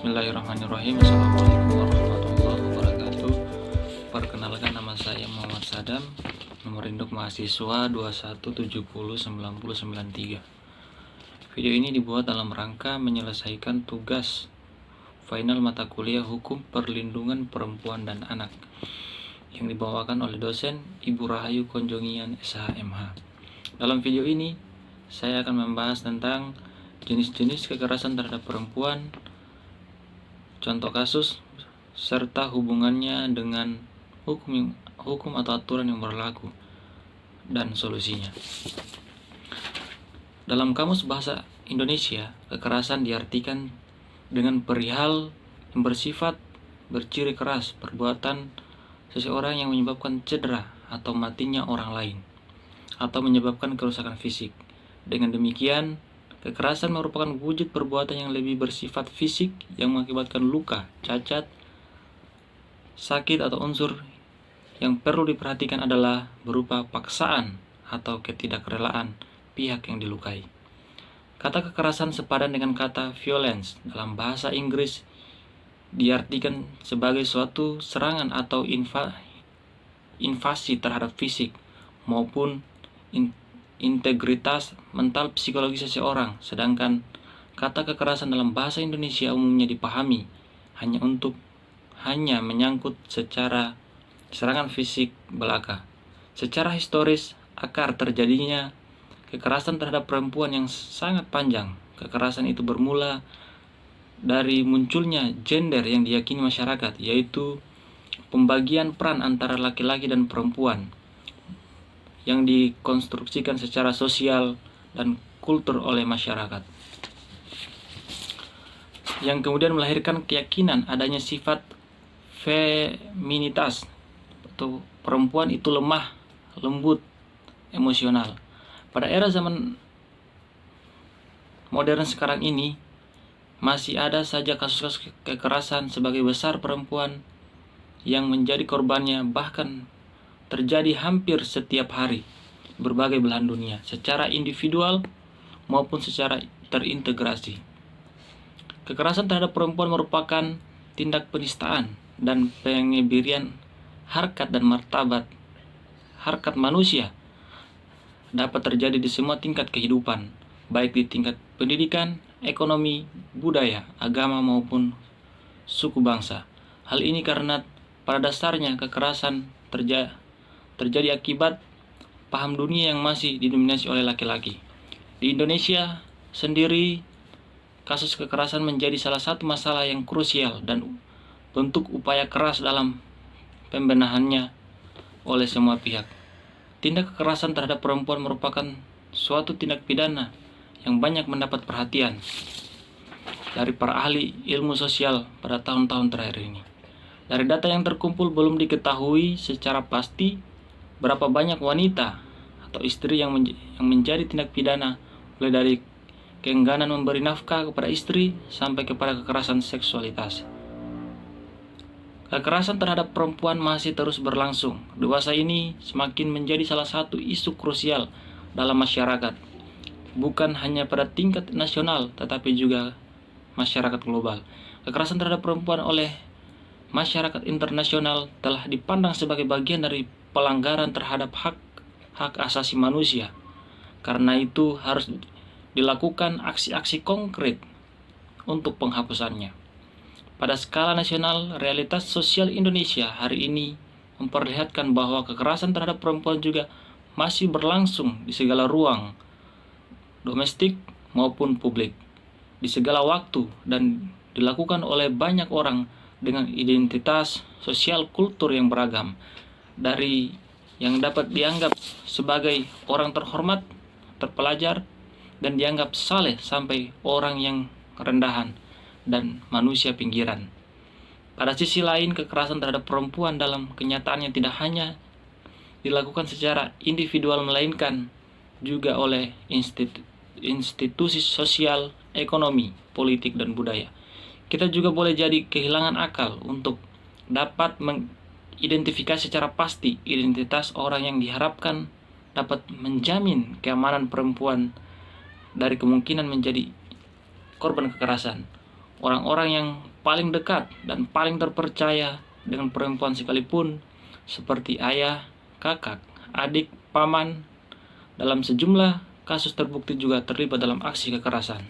Bismillahirrahmanirrahim. Assalamualaikum warahmatullahi wabarakatuh. Perkenalkan, nama saya Muhammad Sadam, nomor induk mahasiswa 21709093. Video ini dibuat dalam rangka menyelesaikan tugas final mata kuliah Hukum Perlindungan Perempuan dan Anak yang dibawakan oleh dosen Ibu Rahayu Konjongian SHMH. Dalam video ini saya akan membahas tentang jenis-jenis kekerasan terhadap perempuan, contoh kasus, serta hubungannya dengan hukum atau aturan yang berlaku dan solusinya. Dalam Kamus Bahasa Indonesia, kekerasan diartikan dengan perihal yang bersifat berciri keras, perbuatan seseorang yang menyebabkan cedera atau matinya orang lain, atau menyebabkan kerusakan fisik. Dengan demikian, kekerasan merupakan wujud perbuatan yang lebih bersifat fisik yang mengakibatkan luka, cacat, sakit, atau unsur yang perlu diperhatikan adalah berupa paksaan atau ketidakrelaan pihak yang dilukai. Kata kekerasan sepadan dengan kata violence dalam bahasa Inggris diartikan sebagai suatu serangan atau invasi terhadap fisik maupun integritas mental psikologi seseorang, sedangkan kata kekerasan dalam bahasa Indonesia umumnya dipahami hanya menyangkut secara serangan fisik belaka. Secara historis, akar terjadinya kekerasan terhadap perempuan yang sangat panjang. Kekerasan itu bermula dari munculnya gender yang diyakini masyarakat, yaitu pembagian peran antara laki-laki dan perempuan yang dikonstruksikan secara sosial dan kultur oleh masyarakat, yang kemudian melahirkan keyakinan adanya sifat feminitas atau perempuan itu lemah, lembut, emosional. Pada era zaman modern sekarang ini, masih ada saja kasus-kasus kekerasan sebagai besar perempuan yang menjadi korbannya, bahkan terjadi hampir setiap hari di berbagai belahan dunia, secara individual maupun secara terintegrasi. Kekerasan terhadap perempuan merupakan tindak penistaan dan pengebirian harkat dan martabat harkat manusia, dapat terjadi di semua tingkat kehidupan, baik di tingkat pendidikan, ekonomi, budaya, agama maupun suku bangsa. Hal ini karena pada dasarnya kekerasan terjadi akibat paham dunia yang masih didominasi oleh laki-laki. Di Indonesia sendiri, kasus kekerasan menjadi salah satu masalah yang krusial dan bentuk upaya keras dalam pembenahannya oleh semua pihak. Tindak kekerasan terhadap perempuan merupakan suatu tindak pidana yang banyak mendapat perhatian dari para ahli ilmu sosial pada tahun-tahun terakhir ini. Dari data yang terkumpul, belum diketahui secara pasti berapa banyak wanita atau istri yang menjadi tindak pidana, mulai dari keengganan memberi nafkah kepada istri sampai kepada kekerasan seksualitas. Kekerasan terhadap perempuan masih terus berlangsung. Dewasa ini semakin menjadi salah satu isu krusial dalam masyarakat, bukan hanya pada tingkat nasional tetapi juga masyarakat global. Kekerasan terhadap perempuan oleh masyarakat internasional telah dipandang sebagai bagian dari pelanggaran terhadap hak asasi manusia. Karena itu harus dilakukan aksi-aksi konkret untuk penghapusannya. Pada skala nasional, realitas sosial Indonesia hari ini memperlihatkan bahwa kekerasan terhadap perempuan juga masih berlangsung di segala ruang, domestik maupun publik, di segala waktu, dan dilakukan oleh banyak orang dengan identitas sosial kultur yang beragam, dari yang dapat dianggap sebagai orang terhormat, terpelajar, dan dianggap saleh sampai orang yang rendahan dan manusia pinggiran. Pada sisi lain, kekerasan terhadap perempuan dalam kenyataannya tidak hanya dilakukan secara individual, melainkan juga oleh institusi sosial, ekonomi, politik, dan budaya. Kita juga boleh jadi kehilangan akal untuk dapat mengidentifikasi secara pasti identitas orang yang diharapkan dapat menjamin keamanan perempuan dari kemungkinan menjadi korban kekerasan. Orang-orang yang paling dekat dan paling terpercaya dengan perempuan sekalipun, seperti ayah, kakak, adik, paman. Dalam sejumlah kasus terbukti juga terlibat dalam aksi kekerasan.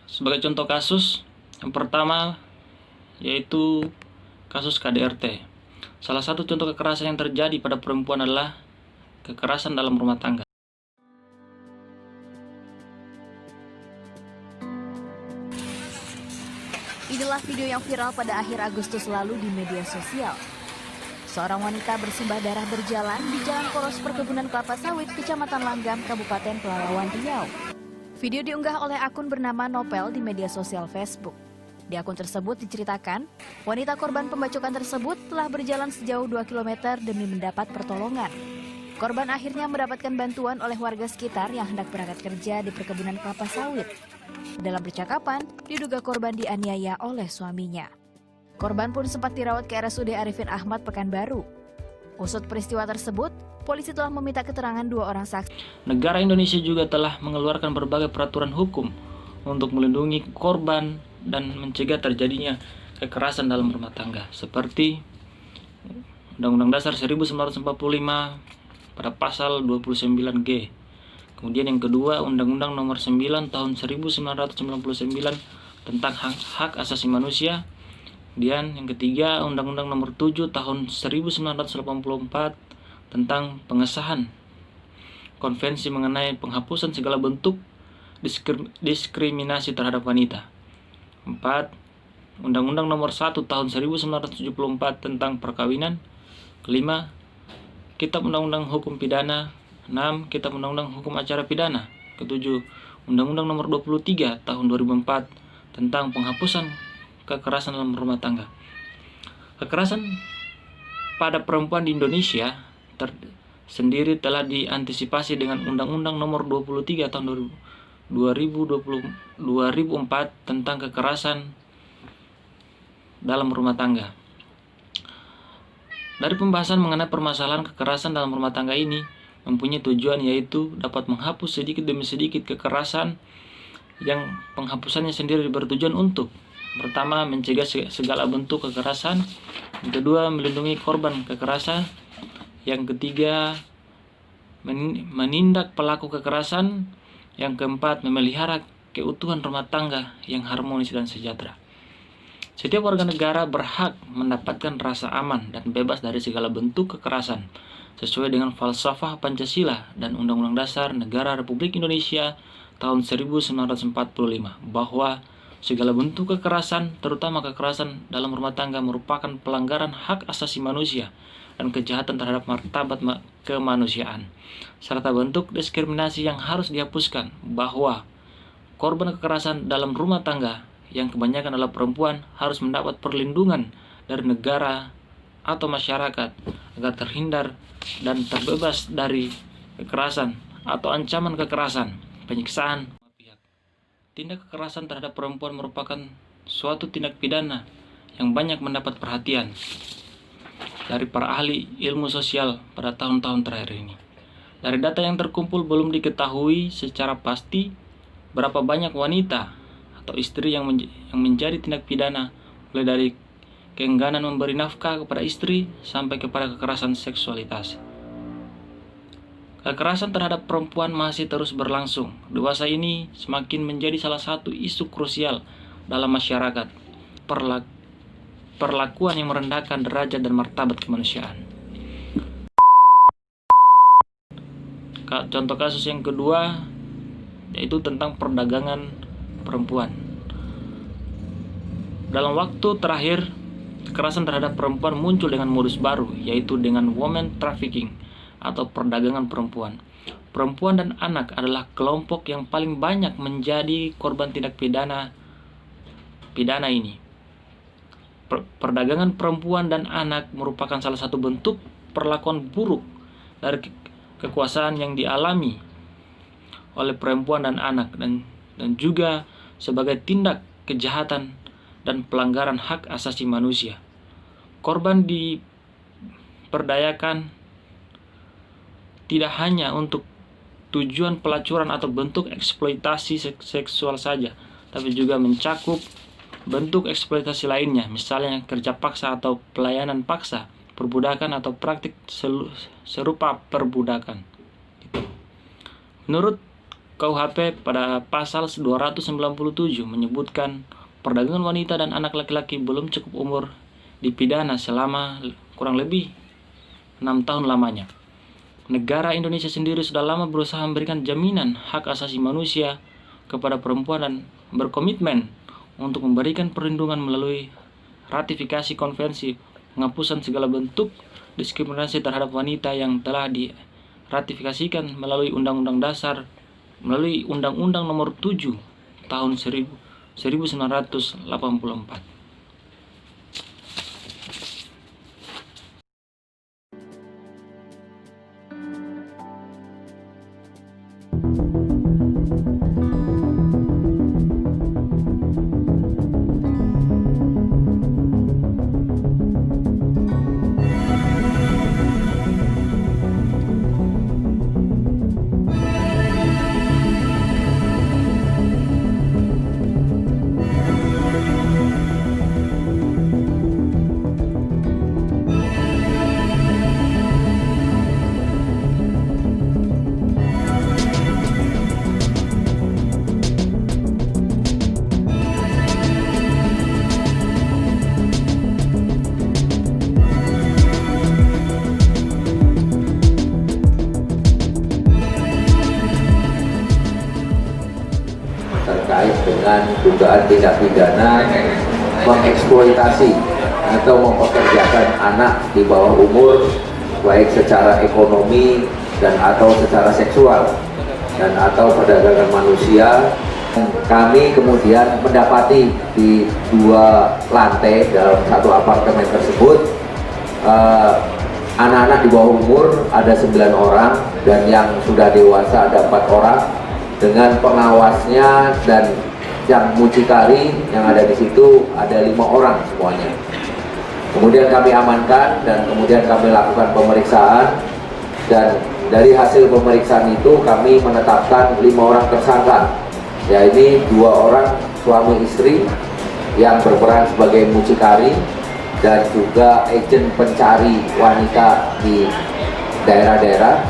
Sebagai contoh kasus, yang pertama yaitu kasus KDRT. Salah satu contoh kekerasan yang terjadi pada perempuan adalah kekerasan dalam rumah tangga. Inilah video yang viral pada akhir Agustus lalu di media sosial. Seorang wanita bersimbah darah berjalan di Jalan Poros Perkebunan Kelapa Sawit, Kecamatan Langgam, Kabupaten Pelalawan Riau. Video diunggah oleh akun bernama Nopel di media sosial Facebook. Di akun tersebut diceritakan, wanita korban pembacokan tersebut telah berjalan sejauh 2 km demi mendapat pertolongan. Korban akhirnya mendapatkan bantuan oleh warga sekitar yang hendak berangkat kerja di perkebunan kelapa sawit. Dalam percakapan, diduga korban dianiaya oleh suaminya. Korban pun sempat dirawat ke RSUD Arifin Ahmad, Pekanbaru. Usut peristiwa tersebut, polisi telah meminta keterangan 2 orang saksi. Negara Indonesia juga telah mengeluarkan berbagai peraturan hukum untuk melindungi korban dan mencegah terjadinya kekerasan dalam rumah tangga, seperti Undang-Undang Dasar 1945 pada pasal 29G. Kemudian yang kedua, Undang-Undang Nomor 9 Tahun 1999 tentang hak asasi manusia. Kemudian yang ketiga, Undang-Undang Nomor 7 Tahun 1984 tentang pengesahan Konvensi mengenai penghapusan segala bentuk diskriminasi terhadap wanita. 4. Undang-Undang Nomor 1 Tahun 1974 tentang perkawinan. Kelima, Kitab Undang-Undang Hukum Pidana. 6. Kitab Undang-Undang Hukum Acara Pidana. Ketujuh, Undang-Undang Nomor 23 Tahun 2004 tentang penghapusan kekerasan dalam rumah tangga. Kekerasan pada perempuan di Indonesia sendiri telah diantisipasi dengan Undang-Undang Nomor 23 Tahun 2004 tentang kekerasan dalam rumah tangga. Dari pembahasan mengenai permasalahan kekerasan dalam rumah tangga ini mempunyai tujuan, yaitu dapat menghapus sedikit demi sedikit kekerasan yang penghapusannya sendiri bertujuan untuk pertama, mencegah segala bentuk kekerasan, yang kedua, melindungi korban kekerasan, yang ketiga, menindak pelaku kekerasan, yang keempat, memelihara keutuhan rumah tangga yang harmonis dan sejahtera. Setiap warga negara berhak mendapatkan rasa aman dan bebas dari segala bentuk kekerasan sesuai dengan falsafah Pancasila dan Undang-Undang Dasar Negara Republik Indonesia tahun 1945 bahwa segala bentuk kekerasan, terutama kekerasan dalam rumah tangga, merupakan pelanggaran hak asasi manusia dan kejahatan terhadap martabat kemanusiaan, serta bentuk diskriminasi yang harus dihapuskan, bahwa korban kekerasan dalam rumah tangga yang kebanyakan adalah perempuan harus mendapat perlindungan dari negara atau masyarakat agar terhindar dan terbebas dari kekerasan atau ancaman kekerasan, penyiksaan. Tindak kekerasan terhadap perempuan merupakan suatu tindak pidana yang banyak mendapat perhatian dari para ahli ilmu sosial pada tahun-tahun terakhir ini. Dari data yang terkumpul belum diketahui secara pasti berapa banyak wanita atau istri yang menjadi tindak pidana, mulai dari keengganan memberi nafkah kepada istri sampai kepada kekerasan seksualitas. Kekerasan terhadap perempuan masih terus berlangsung. Dewasa ini semakin menjadi salah satu isu krusial dalam masyarakat. Perlakuan yang merendahkan derajat dan martabat kemanusiaan. Contoh kasus yang kedua yaitu tentang perdagangan perempuan. Dalam waktu terakhir, kekerasan terhadap perempuan muncul dengan modus baru, yaitu dengan woman trafficking atau perdagangan perempuan. Perempuan dan anak adalah kelompok yang paling banyak menjadi korban tindak pidana ini. Perdagangan perempuan dan anak merupakan salah satu bentuk perlakuan buruk dari kekuasaan yang dialami oleh perempuan dan anak, dan juga sebagai tindak kejahatan dan pelanggaran hak asasi manusia. Korban diperdayakan tidak hanya untuk tujuan pelacuran atau bentuk eksploitasi seksual saja, tapi juga mencakup bentuk eksploitasi lainnya, misalnya kerja paksa atau pelayanan paksa, perbudakan atau praktik serupa perbudakan. Menurut KUHP pada pasal 297 menyebutkan perdagangan wanita dan anak laki-laki belum cukup umur dipidana selama kurang lebih 6 tahun lamanya. Negara Indonesia sendiri sudah lama berusaha memberikan jaminan hak asasi manusia kepada perempuan dan berkomitmen untuk memberikan perlindungan melalui ratifikasi konvensi penghapusan segala bentuk diskriminasi terhadap wanita yang telah diratifikasikan melalui Undang-Undang Nomor 7 tahun 1984. Terkait dengan dugaan tindak pidana mengeksploitasi atau mempekerjakan anak di bawah umur baik secara ekonomi dan atau secara seksual dan atau perdagangan manusia. Kami kemudian mendapati di 2 lantai dalam satu apartemen tersebut anak-anak di bawah umur ada 9 orang dan yang sudah dewasa ada 4 orang. Dengan pengawasnya dan yang mucikari yang ada di situ ada 5 orang semuanya. Kemudian kami amankan dan kemudian kami lakukan pemeriksaan, dan dari hasil pemeriksaan itu kami menetapkan 5 orang tersangka. Ya, ini 2 orang suami istri yang berperan sebagai mucikari dan juga agen pencari wanita di daerah-daerah,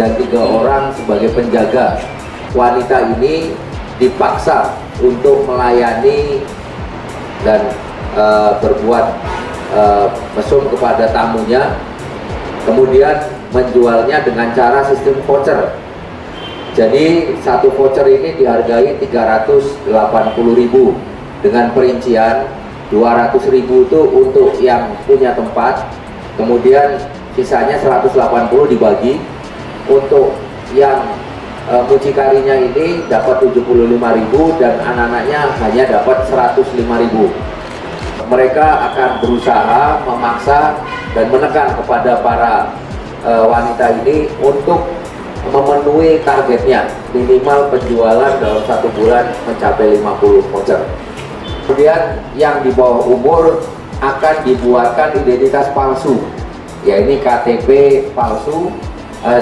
dan 3 orang sebagai penjaga. Wanita ini dipaksa untuk melayani dan berbuat mesum kepada tamunya, kemudian menjualnya dengan cara sistem voucher. Jadi satu voucher ini dihargai 380.000 dengan perincian 200.000 itu untuk yang punya tempat, kemudian sisanya 180 dibagi untuk yang mucikarinya ini dapat 75.000 dan anak-anaknya hanya dapat 105.000. Mereka akan berusaha memaksa dan menekan kepada para wanita ini untuk memenuhi targetnya, minimal penjualan dalam 1 bulan mencapai 50 voucher. Kemudian yang di bawah umur akan dibuatkan identitas palsu, ya ini KTP palsu,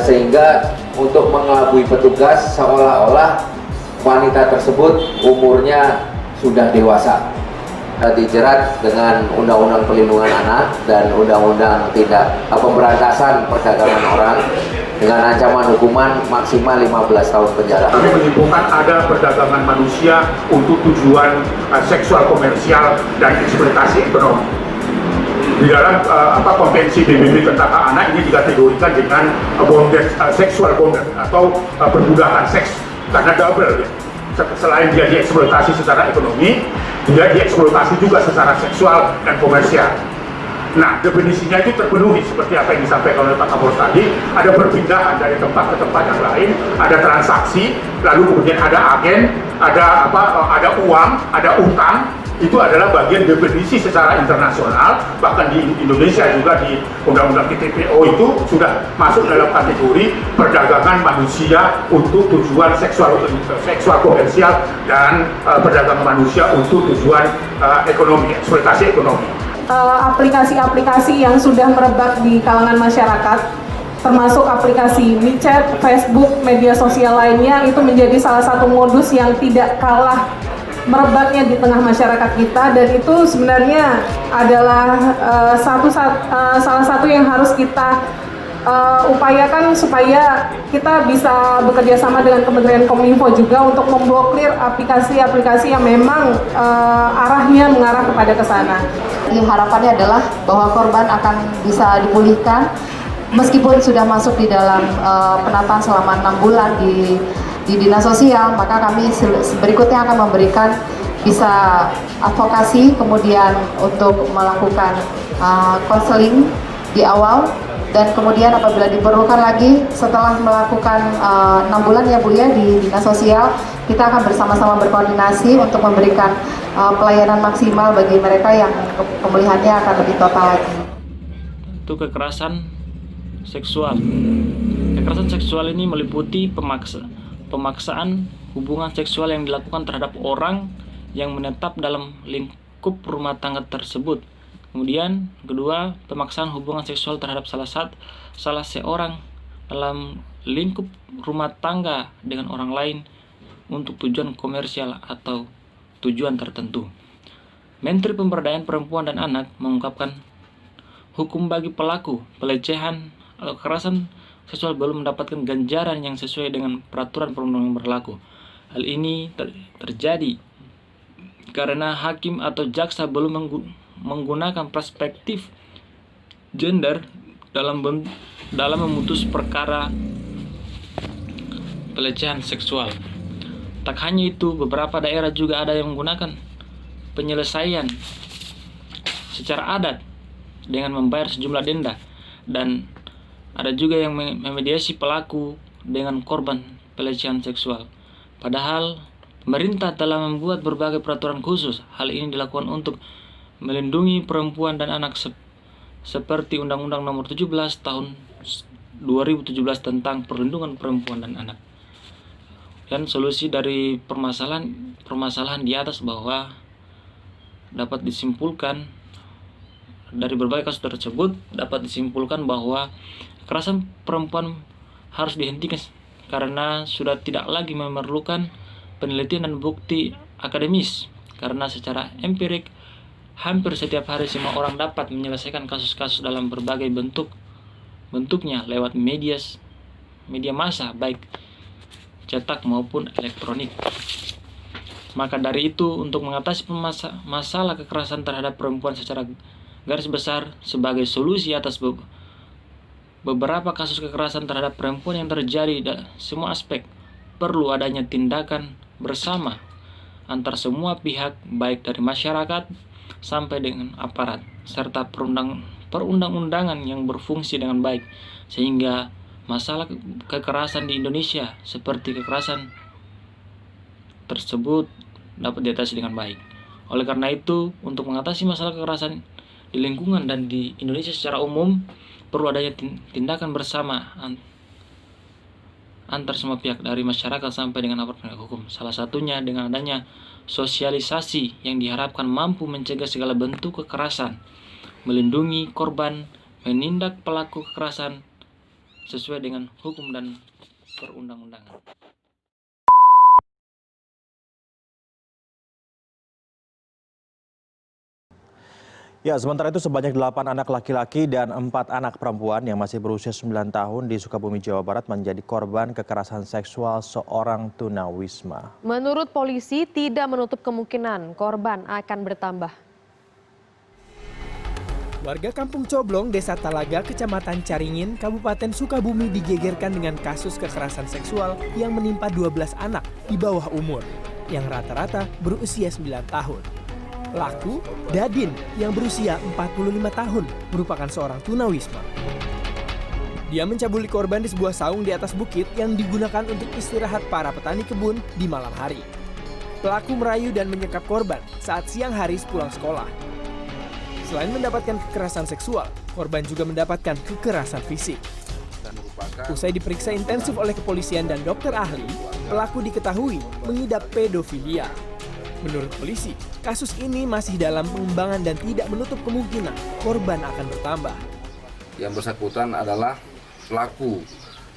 sehingga untuk mengelabui petugas seolah-olah wanita tersebut umurnya sudah dewasa. Dijerat dengan Undang-Undang Perlindungan Anak dan Undang-Undang Pemberantasan Perdagangan Orang dengan ancaman hukuman maksimal 15 tahun penjara. Kami menyimpulkan ada perdagangan manusia untuk tujuan seksual komersial dan eksploitasi ekonomi. Di dalam konvensi PBB tentang hak anak ini dikategorikan dengan sexual bondage atau perbudakan seks, karena double ya. Selain dia dieksploitasi secara ekonomi, dia dieksploitasi juga secara seksual dan komersial. Nah, definisinya itu terpenuhi seperti apa yang disampaikan oleh Pak Kapolres tadi. Ada perpindahan dari tempat ke tempat yang lain, ada transaksi, lalu kemudian ada agen, ada uang, ada utang. Itu adalah bagian definisi secara internasional, bahkan di Indonesia juga di Undang-Undang TPO itu sudah masuk dalam kategori perdagangan manusia untuk tujuan seksual komersial dan perdagangan manusia untuk tujuan ekonomi, eksploitasi ekonomi. Aplikasi-aplikasi yang sudah merebak di kalangan masyarakat, termasuk aplikasi WeChat, Facebook, media sosial lainnya, itu menjadi salah satu modus yang tidak kalah merebaknya di tengah masyarakat kita, dan itu sebenarnya adalah salah satu yang harus kita upayakan supaya kita bisa bekerja sama dengan Kementerian Kominfo juga untuk memblokir aplikasi-aplikasi yang memang arahnya mengarah kepada ke sana. Harapannya adalah bahwa korban akan bisa dipulihkan meskipun sudah masuk di dalam penataan selama 6 bulan di Dinas Sosial, maka kami berikutnya akan memberikan bisa advokasi, kemudian untuk melakukan konseling di awal, dan kemudian apabila diperlukan lagi setelah melakukan 6 bulan ya Bu ya di Dinas Sosial, kita akan bersama-sama berkoordinasi untuk memberikan pelayanan maksimal bagi mereka yang pemulihannya akan lebih total lagi. Itu kekerasan seksual. Kekerasan seksual ini meliputi pemaksaan hubungan seksual yang dilakukan terhadap orang yang menetap dalam lingkup rumah tangga tersebut. Kemudian kedua, pemaksaan hubungan seksual terhadap salah seorang dalam lingkup rumah tangga dengan orang lain untuk tujuan komersial atau tujuan tertentu. Menteri Pemberdayaan Perempuan dan Anak mengungkapkan hukum bagi pelaku pelecehan atau kekerasan seksual belum mendapatkan ganjaran yang sesuai dengan peraturan perundang-undangan berlaku. Hal ini terjadi karena hakim atau jaksa belum menggunakan perspektif gender dalam memutus perkara pelecehan seksual. Tak hanya itu, beberapa daerah juga ada yang menggunakan penyelesaian secara adat dengan membayar sejumlah denda, dan ada juga yang memediasi pelaku dengan korban pelecehan seksual. Padahal pemerintah telah membuat berbagai peraturan khusus. Hal ini dilakukan untuk melindungi perempuan dan anak seperti Undang-Undang Nomor 17 Tahun 2017 tentang Perlindungan Perempuan dan Anak. Dan solusi dari permasalahan di atas bahwa dapat disimpulkan dari berbagai kasus tersebut, dapat disimpulkan bahwa kekerasan perempuan harus dihentikan karena sudah tidak lagi memerlukan penelitian dan bukti akademis, karena secara empirik hampir setiap hari semua orang dapat menyelesaikan kasus-kasus dalam berbagai bentuknya lewat media massa, baik cetak maupun elektronik. Maka dari itu, untuk mengatasi masalah kekerasan terhadap perempuan secara garis besar sebagai solusi atas beberapa kasus kekerasan terhadap perempuan yang terjadi di semua aspek, perlu adanya tindakan bersama antar semua pihak, baik dari masyarakat sampai dengan aparat, serta perundang-undangan yang berfungsi dengan baik, sehingga masalah kekerasan di Indonesia seperti kekerasan tersebut dapat diatasi dengan baik. Oleh karena itu, untuk mengatasi masalah kekerasan di lingkungan dan di Indonesia secara umum, perlu adanya tindakan bersama antar semua pihak dari masyarakat sampai dengan aparat penegak hukum. Salah satunya dengan adanya sosialisasi yang diharapkan mampu mencegah segala bentuk kekerasan, melindungi korban, menindak pelaku kekerasan sesuai dengan hukum dan perundang-undangan. Ya, sementara itu sebanyak 8 anak laki-laki dan 4 anak perempuan yang masih berusia 9 tahun di Sukabumi, Jawa Barat menjadi korban kekerasan seksual seorang tunawisma. Menurut polisi, tidak menutup kemungkinan korban akan bertambah. Warga Kampung Coblong, Desa Talaga, Kecamatan Caringin, Kabupaten Sukabumi digegerkan dengan kasus kekerasan seksual yang menimpa 12 anak di bawah umur, yang rata-rata berusia 9 tahun. Pelaku, Dadin, yang berusia 45 tahun, merupakan seorang tunawisma. Dia mencabuli korban di sebuah saung di atas bukit yang digunakan untuk istirahat para petani kebun di malam hari. Pelaku merayu dan menyekap korban saat siang hari sepulang sekolah. Selain mendapatkan kekerasan seksual, korban juga mendapatkan kekerasan fisik. Usai diperiksa intensif oleh kepolisian dan dokter ahli, pelaku diketahui mengidap pedofilia. Menurut polisi, kasus ini masih dalam pengembangan dan tidak menutup kemungkinan korban akan bertambah. Yang bersangkutan adalah pelaku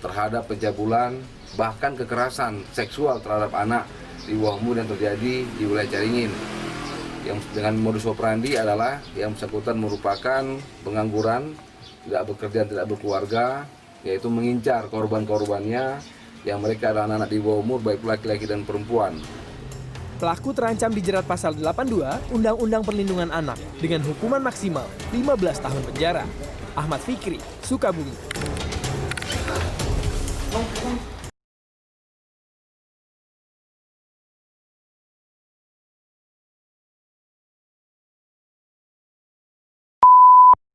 terhadap pencabulan bahkan kekerasan seksual terhadap anak di bawah umur yang terjadi di wilayah Caringin. Yang dengan modus operandi adalah yang bersangkutan merupakan pengangguran, tidak bekerja, tidak berkeluarga, yaitu mengincar korban-korbannya yang mereka adalah anak-anak di bawah umur, baik laki-laki dan perempuan. Pelaku terancam dijerat pasal 82 Undang-Undang Perlindungan Anak dengan hukuman maksimal 15 tahun penjara. Ahmad Fikri, Sukabumi.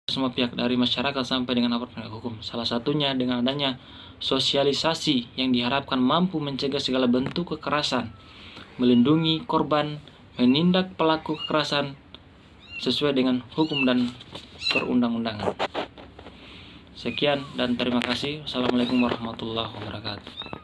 Semua pihak dari masyarakat sampai dengan aparat penegak hukum. Salah satunya dengan adanya sosialisasi yang diharapkan mampu mencegah segala bentuk kekerasan, melindungi korban, menindak pelaku kekerasan sesuai dengan hukum dan perundang-undangan. Sekian dan terima kasih. Wassalamualaikum warahmatullahi wabarakatuh.